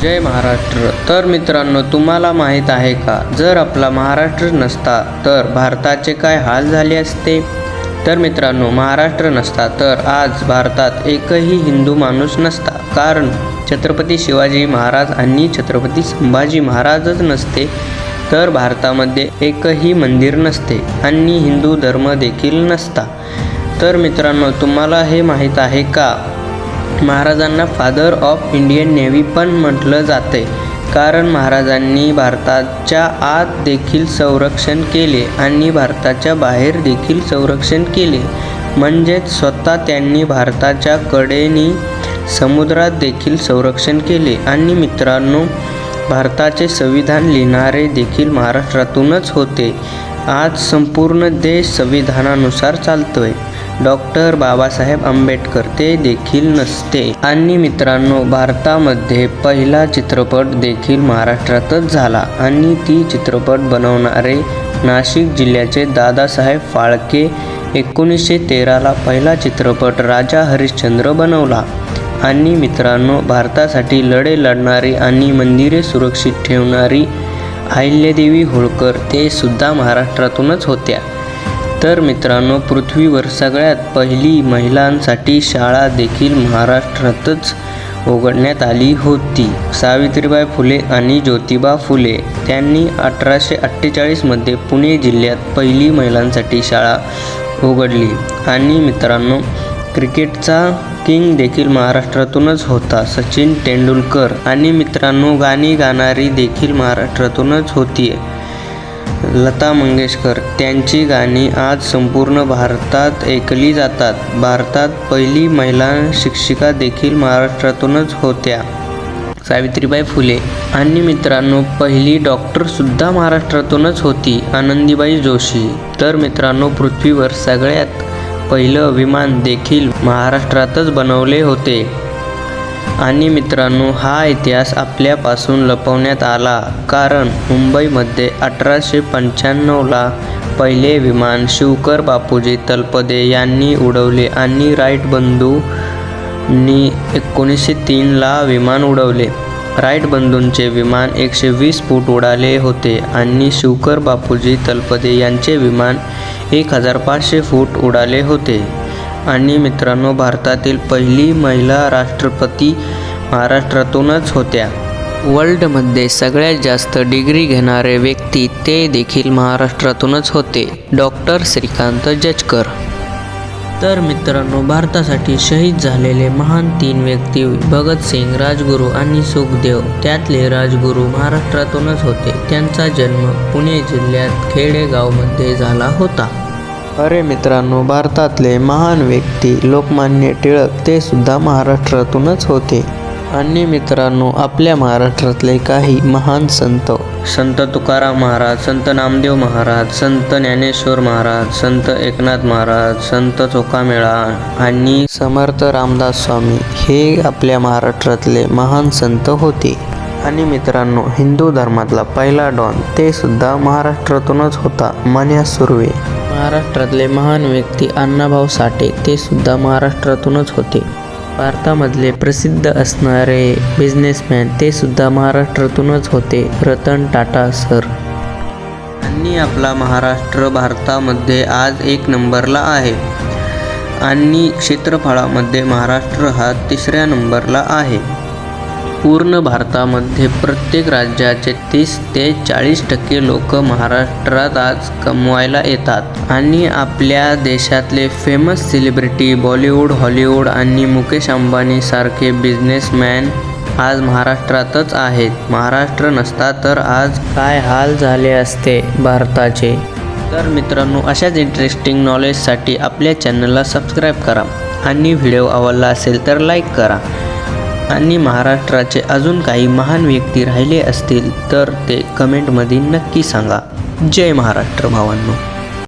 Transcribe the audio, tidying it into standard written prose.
जय महाराष्ट्र। तर मित्रांनो, तुम्हाला माहीत आहे का, जर आपला महाराष्ट्र नसता तर भारताचे काय हाल झाले असते? तर मित्रांनो, महाराष्ट्र नसता तर आज भारतात एकही हिंदू माणूस नसता, कारण छत्रपती शिवाजी महाराज आणि छत्रपती संभाजी महाराजच नसते तर भारतामध्ये एकही मंदिर नसते आणि हिंदू धर्म देखील नसता। तर मित्रांनो, तुम्हाला हे माहीत आहे का, महाराजांना फादर ऑफ इंडियन नेव्ही पण म्हटलं जाते, कारण महाराजांनी भारताच्या आत देखील संरक्षण केले आणि भारताच्या बाहेर देखील संरक्षण केले, म्हणजेच स्वतः त्यांनी भारताच्या कडेने समुद्रात देखील संरक्षण केले। आणि मित्रांनो, भारताचे संविधान लिहिणारे देखील महाराष्ट्रातूनच होते। आज संपूर्ण देश संविधानानुसार चालतोय। डॉक्टर बाबासाहेब आंबेडकर ते देखील नसते। आणि मित्रांनो, भारतामध्ये पहिला चित्रपट देखील महाराष्ट्रातच झाला आणि ती चित्रपट बनवणारे नाशिक जिल्ह्याचे दादासाहेब फाळके 1913ला पहिला चित्रपट राजा हरिश्चंद्र बनवला। आणि मित्रांनो, भारतासाठी लढे लढणारी आणि मंदिरे सुरक्षित ठेवणारी अहिल्यादेवी होळकर ते सुद्धा महाराष्ट्रातूनच होत्या। तर मित्रांनो, पृथ्वीवर सगळ्यात पहिली महिलांसाठी शाळा देखील महाराष्ट्रातच उघडण्यात आली होती। सावित्रीबाई फुले आणि ज्योतिबा फुले त्यांनी 1848 मध्ये पुणे जिल्ह्यात पहिली महिलांसाठी शाळा उघडली। आणि मित्रांनो, क्रिकेटचा किंग देखील महाराष्ट्रातूनच होता, सचिन तेंडुलकर। आणि मित्रांनो, गाणी गाणारी देखील महाराष्ट्रातूनच होती, लता मंगेशकर। त्यांची गाणी आज संपूर्ण भारतात ऐकली जातात। भारतात पहिली महिला शिक्षिका देखील महाराष्ट्रातूनच होत्या, सावित्रीबाई फुले। आणि मित्रांनो, पहिली डॉक्टरसुद्धा महाराष्ट्रातूनच होती, आनंदीबाई जोशी। तर मित्रांनो, पृथ्वीवर सगळ्यात पहिलं विमान देखील महाराष्ट्रातच बनवले होते। आणि मित्रांनो, हा इतिहास आपल्यापासून लपवण्यात आला, कारण मुंबईमध्ये 1895ला पहिले विमान शिवकर बापूजी तलपदे यांनी उडवले आणि राईट बंधूंनी 1903ला विमान उडवले। राईट बंधूंचे विमान 120 फूट उडाले होते आणि शिवकर बापूजी तलपदे यांचे विमान 1500 फूट उडाले होते। आणि मित्रांनो, भारतातील पहिली महिला राष्ट्रपती महाराष्ट्रातूनच होत्या। वर्ल्डमध्ये सगळ्यात जास्त डिग्री घेणारे व्यक्ती ते देखील महाराष्ट्रातूनच होते, डॉक्टर श्रीकांत जचकर। तर मित्रांनो, भारतासाठी शहीद झालेले महान 3 व्यक्ती भगतसिंग, राजगुरू आणि सुखदेव, त्यातले राजगुरू महाराष्ट्रातूनच होते। त्यांचा जन्म पुणे जिल्ह्यात खेडेगावमध्ये झाला होता। अरे मित्रांनो, भारतातले महान व्यक्ती लोकमान्य टिळक ते सुद्धा महाराष्ट्रातूनच होते। आणि मित्रांनो, आपल्या महाराष्ट्रातले काही महान संत तुकाराम महाराज, संत नामदेव महाराज, संत ज्ञानेश्वर महाराज, संत एकनाथ महाराज, संत चोखामेळा आणि समर्थ रामदास स्वामी हे आपल्या महाराष्ट्रातले महान संत होते। आणि मित्रांनो, हिंदू धर्मातला पहिला डॉन ते सुद्धा महाराष्ट्रातूनच होता, मन्या सुर्वे। महाराष्ट्रातले महान व्यक्ती अण्णाभाऊ साठे ते सुद्धा महाराष्ट्रातूनच होते। भारतामधले प्रसिद्ध असणारे बिझनेसमॅन ते सुद्धा महाराष्ट्रातूनच होते, रतन टाटा सर। आणि आपला महाराष्ट्र भारतामध्ये आज 1 नंबरला आहे आणि क्षेत्रफळामध्ये महाराष्ट्र हा 3ऱ्या नंबरला आहे। पूर्ण भारतामध्ये प्रत्येक राज्याचे 30 ते 40% लोक महाराष्ट्रात आज कमवायला येतात। आणि आपल्या देशातले फेमस सेलिब्रिटी बॉलिवूड, हॉलिवूड आणि मुकेश अंबानी सारखे बिझनेसमॅन आज महाराष्ट्रातच आहेत। महाराष्ट्र नसता तर आज काय हाल झाले असते भारताचे। तर मित्रांनो, अशाच इंटरेस्टिंग नॉलेजसाठी आपल्या चॅनलला सबस्क्राईब करा आणि व्हिडिओ आवडला असेल तर लाईक करा। आणि महाराष्ट्राचे अजून काही महान व्यक्ती राहिले असतील तर ते कमेंटमध्ये नक्की सांगा। जय महाराष्ट्र भावांनो।